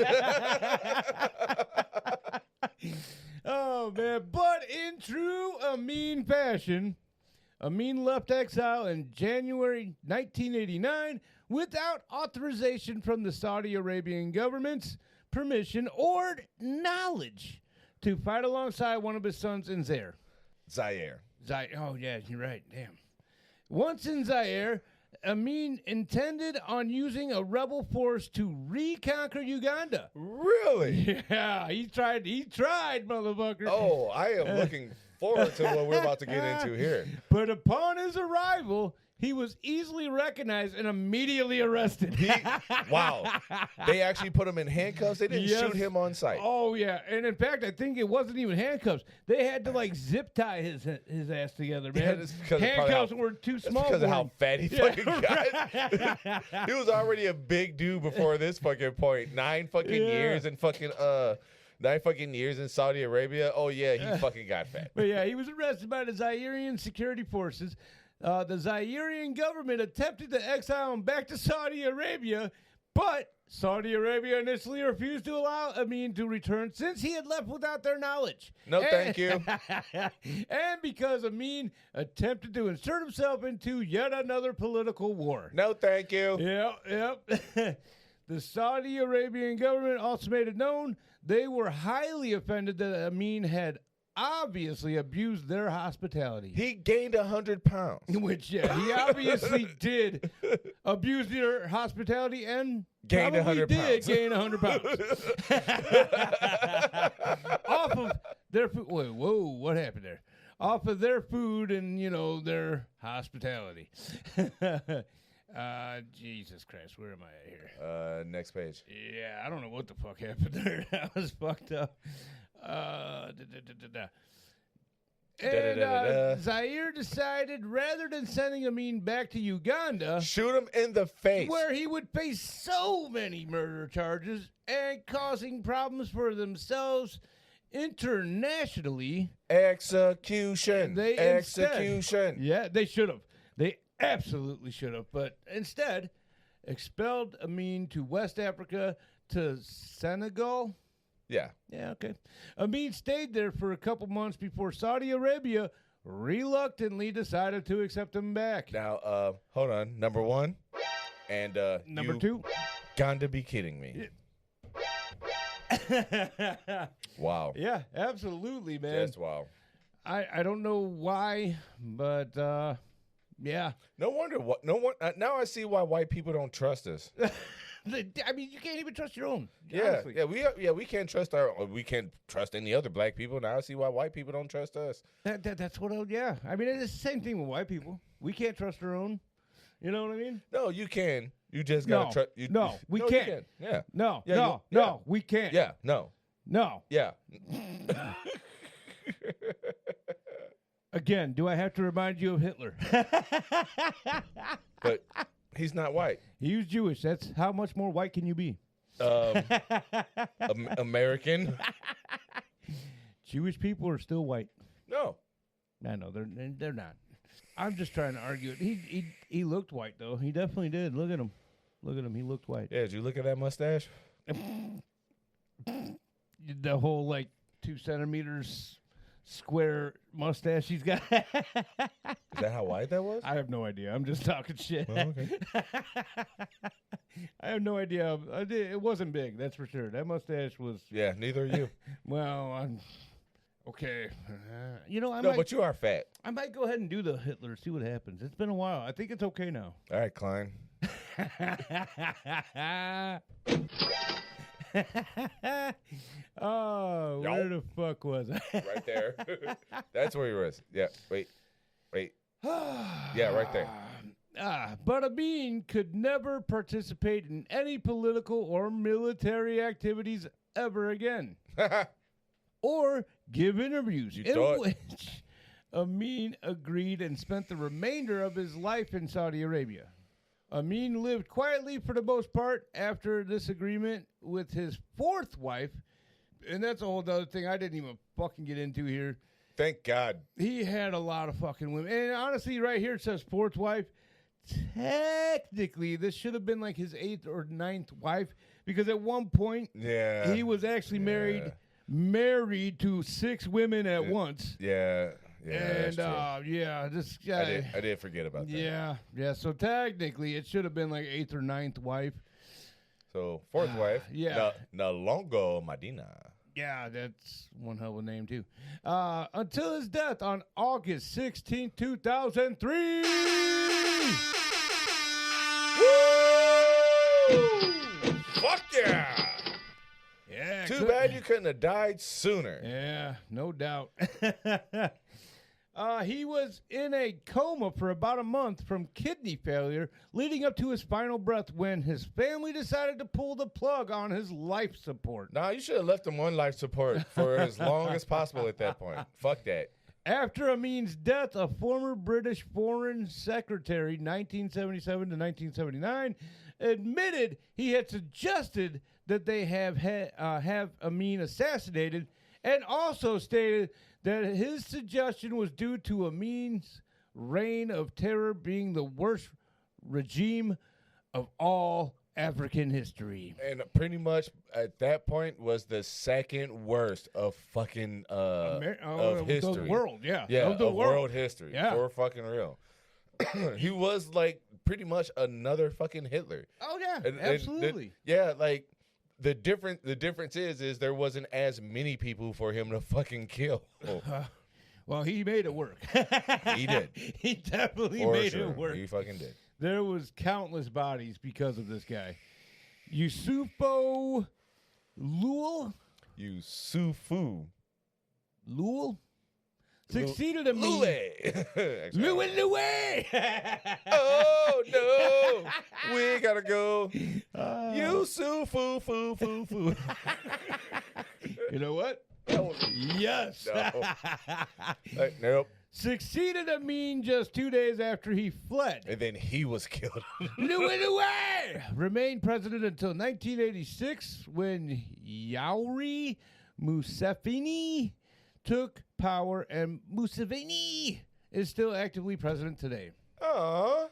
B: Oh, man. But in true Amin fashion, Amin left exile in January 1989 without authorization from the Saudi Arabian government's permission or knowledge to fight alongside one of his sons in Zaire. Oh, yeah, you're right. Damn. Once in Zaire, Amin intended on using a rebel force to reconquer Uganda.
A: Really?
B: Yeah, he tried, motherfucker.
A: Oh, I am looking forward to what we're about to get into here.
B: But upon his arrival, he was easily recognized and immediately arrested.
A: Wow. They actually put him in handcuffs. They didn't shoot him on sight.
B: Oh, yeah. And in fact, I think it wasn't even handcuffs. They had to, zip tie his ass together, man.
A: Yeah,
B: handcuffs were too small.
A: Because of how fat he fucking got. He was already a big dude before this fucking point. 9 fucking years and fucking 9 fucking years in Saudi Arabia. Oh, yeah, he fucking got fat.
B: But yeah, he was arrested by the Zairian security forces. The Zairian government attempted to exile him back to Saudi Arabia, but Saudi Arabia initially refused to allow Amin to return since he had left without their knowledge.
A: No, thank you.
B: And because Amin attempted to insert himself into yet another political war.
A: No, thank you.
B: Yep. The Saudi Arabian government also made it known they were highly offended that Amin had obviously abused their hospitality.
A: He gained 100 pounds.
B: Which, yeah, he obviously did abuse their hospitality and
A: Gained
B: probably
A: 100
B: did
A: pounds.
B: gain 100 pounds. Off of their food. Wait, whoa, what happened there? Off of their food and, their hospitality. Jesus Christ, where am I at here?
A: Next page.
B: Yeah, I don't know what the fuck happened there. That was fucked up. Zaire decided rather than sending Amin back to Uganda,
A: Shoot him in the face.
B: where he would face so many murder charges and causing problems for themselves internationally.
A: Execution.
B: They
A: Execution.
B: Yeah, they should have. They absolutely should have. But instead, expelled Amin to West Africa, to Senegal.
A: Yeah.
B: Yeah, okay. Amin stayed there for a couple months before Saudi Arabia reluctantly decided to accept him back.
A: Now, hold on. Number one. And
B: Number two.
A: Got to be kidding me. Wow.
B: Yeah, absolutely, man.
A: Just wow.
B: I don't know why, but yeah.
A: No wonder what. No one. Now I see why white people don't trust us.
B: I mean, you can't even trust your own.
A: Yeah,
B: Honestly.
A: we can't trust we can't trust any other black people. Now I see why white people don't trust us.
B: That's what. Yeah. I mean, it's the same thing with white people. We can't trust our own. You know what I mean?
A: No, you can. You just gotta trust.
B: No, we
A: you
B: can't.
A: can. Yeah.
B: No,
A: Yeah,
B: no,
A: yeah.
B: no, we can't.
A: Yeah. No.
B: No.
A: Yeah.
B: Again, do I have to remind you of Hitler?
A: But he's not white.
B: He was Jewish. That's how much more white can you be?
A: American.
B: Jewish people are still white.
A: No.
B: I know they're not. I'm just trying to argue it. He looked white though. He definitely did. Look at him. Look at him. He looked white.
A: Yeah. Did you look at that mustache?
B: The whole 2 centimeters square mustache he's got.
A: Is that how white that was?
B: I have no idea. I'm just talking shit.
A: Oh, okay.
B: I have no idea. It wasn't big, that's for sure. That mustache was.
A: Yeah. Neither are you.
B: Well, I'm okay.
A: But you are fat.
B: I might go ahead and do the Hitler. See what happens. It's been a while. I think it's okay now.
A: All right, Klein.
B: Oh, where the fuck was I?
A: Right there. That's where he was. Yeah. Wait. Yeah, right there.
B: But Amin could never participate in any political or military activities ever again, or give interviews
A: You
B: in
A: thought.
B: which Amin agreed and spent the remainder of his life in Saudi Arabia. Amin lived quietly for the most part after this agreement with his fourth wife, and that's a whole other thing I didn't even fucking get into here.
A: Thank God.
B: He had a lot of fucking women. And honestly, right here it says fourth wife. Technically, this should have been like his 8th or 9th wife, because at one point
A: Yeah.
B: he was actually married to 6 women at once.
A: Yeah. Yeah.
B: And
A: that's true.
B: this guy.
A: I did forget about that.
B: Yeah. So technically, it should have been like 8th or 9th wife.
A: So fourth wife.
B: Yeah.
A: Nalongo Madina.
B: Yeah, that's one hell of a name too. Until his death on August 16, 2003.
A: Woo! Fuck yeah!
B: Yeah.
A: Too bad you couldn't have died sooner.
B: Yeah, no doubt. He was in a coma for about a month from kidney failure, leading up to his final breath when his family decided to pull the plug on his life support.
A: Nah, you should have left him on life support for as long as possible at that point. Fuck that.
B: After Amin's death, a former British Foreign Secretary, 1977 to 1979, admitted he had suggested that they have Amin assassinated, and also stated that his suggestion was due to Amin's reign of terror being the worst regime of all African history.
A: And pretty much at that point was the second worst of fucking of history.
B: The world, yeah.
A: Yeah,
B: of the
A: world history.
B: Yeah.
A: For fucking real. He was like pretty much another fucking Hitler.
B: Oh yeah,
A: And
B: absolutely.
A: Like the difference is there wasn't as many people for him to fucking kill.
B: Well, he made it work.
A: He did.
B: He definitely
A: For
B: made
A: sure.
B: it work.
A: He fucking did.
B: There was countless bodies because of this guy. Yusufo Lul succeeded in
A: Lule.
B: Louie.
A: Oh no, we gotta go. Yusufu.
B: You know what? Yes.
A: No. Nope.
B: Succeeded Amin just 2 days after he fled.
A: And then he was killed.
B: Louie remained president until 1986 when Yauri Museveni took power, and Museveni is still actively president today.
A: Aww.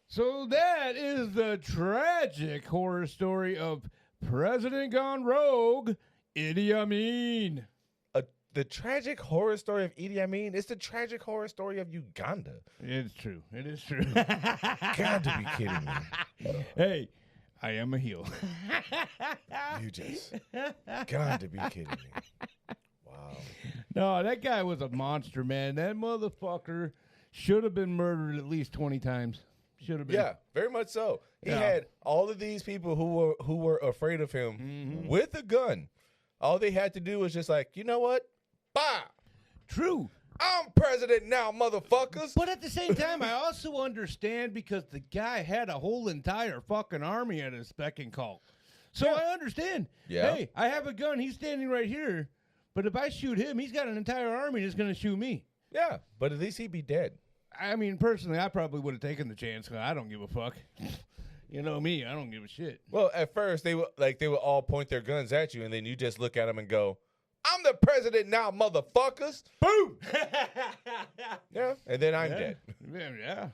B: So that is the tragic horror story of President Gone Rogue, Idi Amin.
A: The tragic horror story of Idi Amin is the tragic horror story of Uganda.
B: It's true. It is true.
A: Got to be kidding me.
B: Hey, I am a heel.
A: You just got to be kidding me. Wow.
B: No, that guy was a monster, man. That motherfucker should have been murdered at least 20 times. Should have been.
A: Yeah, very much so. He had all of these people who were afraid of him with a gun. All they had to do was just like, you know what? Bah!
B: True.
A: I'm president now, motherfuckers.
B: But at the same time, I also understand because the guy had a whole entire fucking army at his beck and call. So I understand.
A: Yeah.
B: Hey, I have a gun. He's standing right here. But if I shoot him, he's got an entire army that's going to shoot me.
A: Yeah, but at least he'd be dead.
B: I mean, personally, I probably would have taken the chance because I don't give a fuck. You know me, I don't give a shit.
A: Well, at first they would all point their guns at you, and then you just look at them and go, "I'm the president now, motherfuckers!"
B: Boom.
A: Yeah, and then I'm dead.
B: Yeah.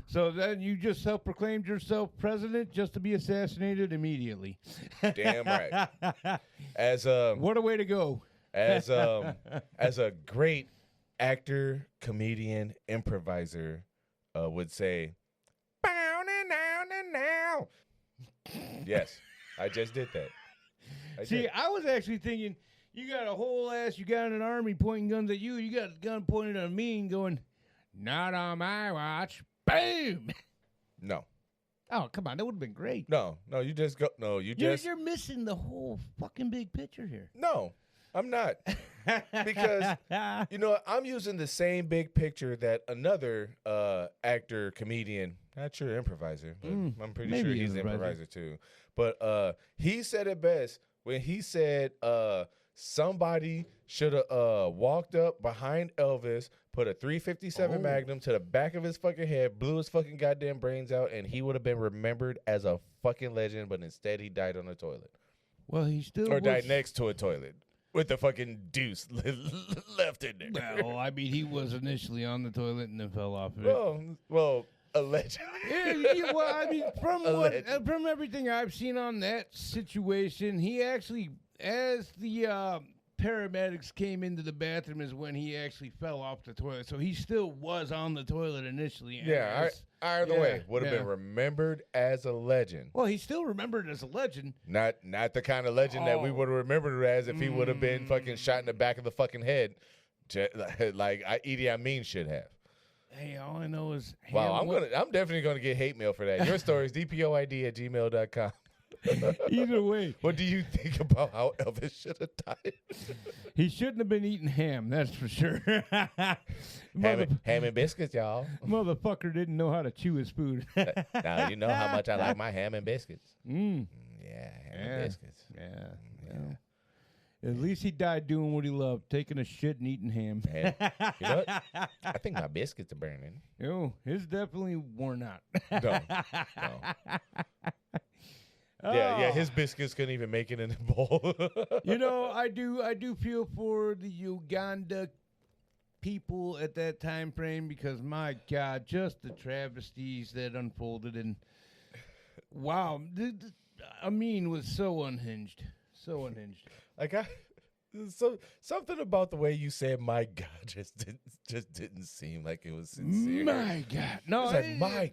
B: So then you just self-proclaimed yourself president just to be assassinated immediately.
A: Damn right.
B: What a way to go.
A: As a great actor, comedian, improviser would say, "Bow now." Yes, I just did that.
B: I was actually thinking, you got a whole ass, you got an army pointing guns at you, you got a gun pointed at me and going, "Not on my watch." Boom.
A: No.
B: Oh, come on, that would have been great.
A: No, you just go. No,
B: You're missing the whole fucking big picture here.
A: No, I'm not. Because, I'm using the same big picture that another actor, comedian, not sure improviser, but I'm pretty sure he's an improviser too. But he said it best when he said somebody should have walked up behind Elvis, put a 357 Magnum to the back of his fucking head, blew his fucking goddamn brains out, and he would have been remembered as a fucking legend, but instead he died on a toilet.
B: Well, he still
A: died next to a toilet. With the fucking deuce left in there.
B: Well, I mean, he was initially on the toilet and then fell off of it.
A: Well, allegedly.
B: Well, I mean, from everything I've seen on that situation, he actually, as the paramedics came into the bathroom, is when he actually fell off the toilet. So he still was on the toilet initially.
A: Yeah, either way, would have been remembered as a legend.
B: Well, he's still remembered as a legend.
A: Not the kind of legend that we would have remembered as if he would have been fucking shot in the back of the fucking head, like Idi Amin should have.
B: Hey, all I know is...
A: Wow, I'm definitely going to get hate mail for that. Your story is dpoid@gmail.com.
B: Either way.
A: What do you think about how Elvis should have died?
B: He shouldn't have been eating ham, that's for sure.
A: Ham and biscuits, y'all.
B: Motherfucker didn't know how to chew his food.
A: Now you know how much I like my ham and biscuits.
B: Yeah,
A: ham and biscuits.
B: Yeah. At least he died doing what he loved, taking a shit and eating ham.
A: You know what? I think my biscuits are burning.
B: Oh, his definitely worn out.
A: No. Yeah, his biscuits couldn't even make it in the bowl.
B: I do feel for the Uganda people at that time frame because, my God, just the travesties that unfolded. And Wow. Amin was so unhinged. So unhinged.
A: Like something about the way you said "my God" just didn't seem like it was sincere.
B: My God. No,
A: It's like my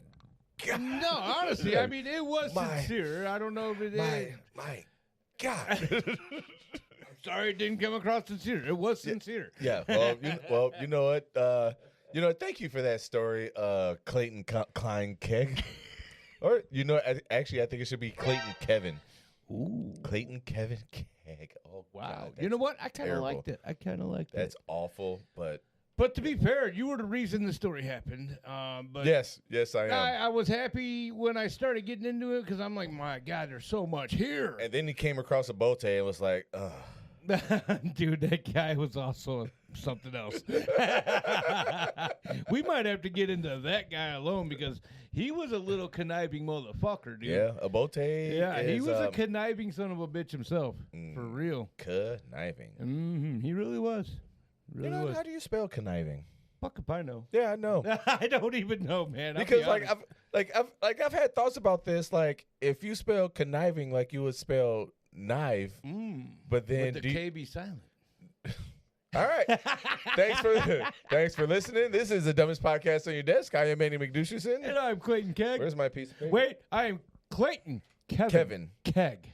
A: God.
B: No, honestly, I mean, it was sincere. I don't know if it is.
A: My God.
B: Sorry it didn't come across sincere. It was sincere.
A: Yeah. Well, you know what? Thank you for that story, Clayton Klein Keg. Or, actually, I think it should be Clayton Kevin.
B: Ooh.
A: Clayton Kevin Keg. Oh,
B: wow.
A: God,
B: You know what? I kind of
A: terrible.
B: liked it.
A: That's awful, but...
B: But to be fair, you were the reason the story happened. But
A: Yes, I am.
B: I was happy when I started getting into it because I'm like, my God, there's so much here.
A: And then he came across a bote and was like, ugh.
B: Dude, that guy was also something else. We might have to get into that guy alone because he was a little conniving motherfucker, dude.
A: Yeah, a bote.
B: Yeah, he
A: is,
B: was a conniving son of a bitch himself. For real.
A: Conniving.
B: Mm-hmm. He really was. Really was.
A: How do you spell conniving?
B: Fuck if I know.
A: Yeah, I know.
B: I don't even know, man.
A: Because I've had thoughts about this. Like, if you spell conniving like you would spell knife, but then
B: Would the K be silent?
A: All right. Thanks for listening. This is the dumbest podcast on your desk. I am Manny McDoucheson.
B: And I'm Clayton Keg.
A: Where's my piece of paper?
B: Wait, I am Clayton Kevin Keg.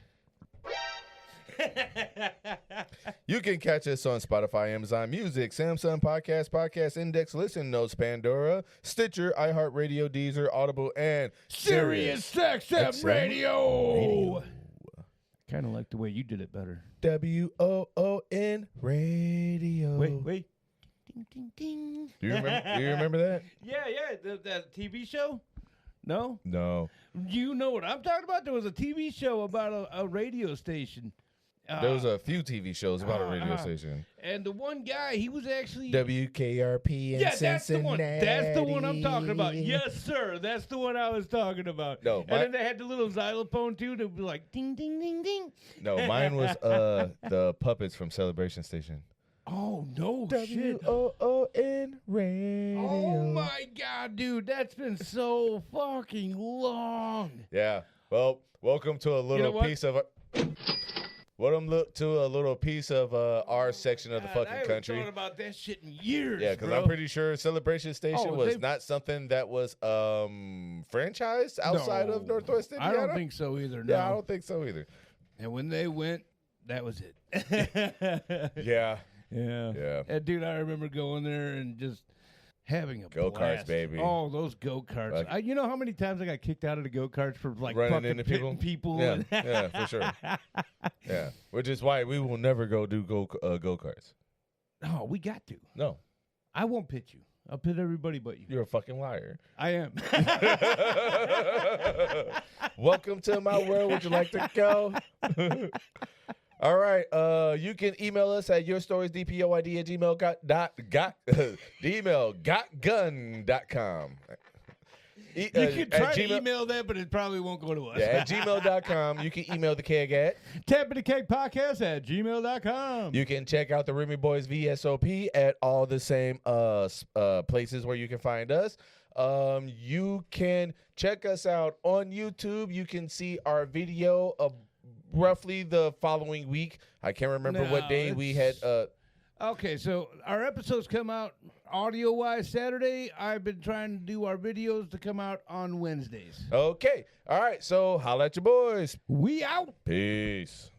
A: You can catch us on Spotify, Amazon Music, Samsung Podcast Index, Listen Notes, Pandora, Stitcher, iHeartRadio, Deezer, Audible, and
B: Sirius XM Radio. Kind of like the way you did it better.
A: WOON Radio.
B: Wait. Ding, ding, ding.
A: Do you remember that?
B: Yeah. That TV show? No?
A: No.
B: You know what I'm talking about? There was a TV show about a radio station.
A: There was a few TV shows about a radio station.
B: And the one guy, he was actually...
A: WKRP in
B: that's
A: Cincinnati.
B: the one. That's the one I'm talking about. Yes, sir. That's the one I was talking about.
A: No,
B: and then they had the little xylophone, too. They'd be like, ding, ding, ding, ding.
A: No, mine was the puppets from Celebration Station.
B: Oh, no shit.
A: WOON Radio.
B: Oh, my God, dude. That's been so fucking long.
A: Yeah. Well, welcome to a little piece of... Welcome to a little piece of our section of the fucking country.
B: I haven't thought about that shit in years.
A: Yeah, because I'm pretty sure Celebration Station was
B: they-
A: not something that was franchised outside of Northwest Indiana.
B: I don't think so either. No.
A: Yeah, I don't think so either.
B: And when they went, that was it.
A: Yeah.
B: Yeah. And dude, I remember going there and just having a
A: Go-karts,
B: blast.
A: baby.
B: Oh, those go-karts.
A: Like-
B: You know how many times I got kicked out of the go-karts for like
A: Running
B: fucking
A: into people?
B: pitting people?
A: Yeah, for sure. Yeah, which is why we will never go do go-karts.
B: Oh, we got to.
A: No,
B: I won't pit you. I'll pit everybody but you.
A: you're a fucking liar.
B: I am.
A: Welcome to my world. Would you like to go? All right. You can email us at yourstoriesdpoid@gmail.com.
B: You can try to email that, but it probably won't go to us.
A: Yeah, at gmail.com. You can email the keg at
B: tapandthekegpodcast@gmail.com.
A: You can check out the Remy Boys VSOP at all the same places where you can find us. You can check us out on YouTube. You can see our video of roughly the following week. I can't remember what day we had.
B: Okay, so our episodes come out audio-wise Saturday. I've been trying to do our videos to come out on Wednesdays.
A: Okay. All right. So holla at your boys.
B: We out.
A: Peace.